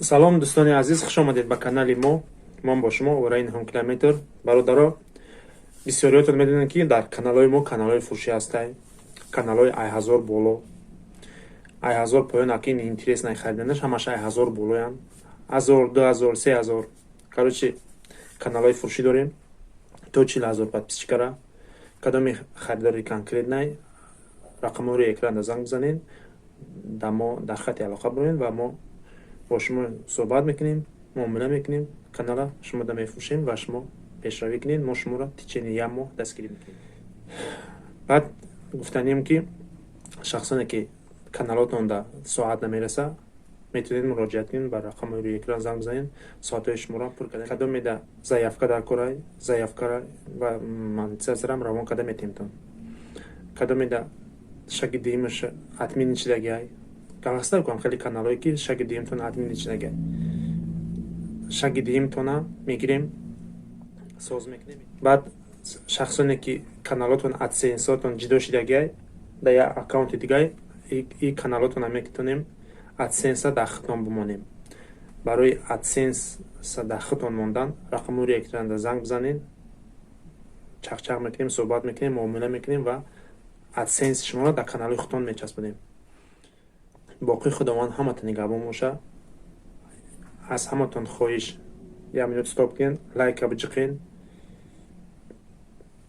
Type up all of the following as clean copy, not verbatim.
салом дӯстони азиз, хуш омадед ба канали мо. Ман бо шумо Овараи Ниҳом Километр. Бародаро, бисёриётон медонед ки дар каналҳои мо каналҳои фурӯшӣ ҳастанд. Каналҳои айҳазор боло, айҳазор поён, акин интерес нахариданаш ҳамаш айҳазор болоянд. 1000, 2000, 3000. Короче, каналҳои фурӯшӣ дорем. То 40000 подписчикара. Кадоми харидори конкретнай рақамҳои экрана занг бизанед, дар хати алоқа бироед ва мо бо шумо суҳбат мекунем, муомила мекунем. Канала шумода мефурӯшем ва шумо пешравӣ кунед, мо шуморо в течение 1 моҳ дастгирӣ мекунем. Баъд гуфтанем ки шахсоне ки каналотонда соат намераса, метавонед муроҷиат кунед, ба рақамҳои рӯи экран занг бизанед, соатҳои шуморо пур кардем. Кадомеда заявка дар корай, заявка ва монетизансиярам равон карда метавонем. Кадомеда шагирдиимаш админ чидагиай галаста кунам, хеле каналҳое ки шагирдиимтон админ чидагиай. Шагирдиимтона мегирем, соз мекунем. Баъд шахсоне ки каналотон адсенсотон ҷидо шидагиай, дар як аккаунти дигай и каналотона метавонем адсенса дар хитон бимонем. Барои адсенса дар хитон мондан рақамҳои рӯи экрана занг бизанед, чақчақ мекунем, суҳбат мекунем, муомила мекунем ва адсенси шуморо дар канали хитон мечаспонем. боқи худованд ҳаматон нигаҳбон боша. аз ҳаматон хоҳиш 1 минут стоп кунед, лайка биҷиқед,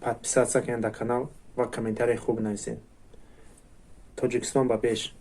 подписатсия кунед дар канал ва комментарии хуб нависед. Тоҷикистон ба пеш!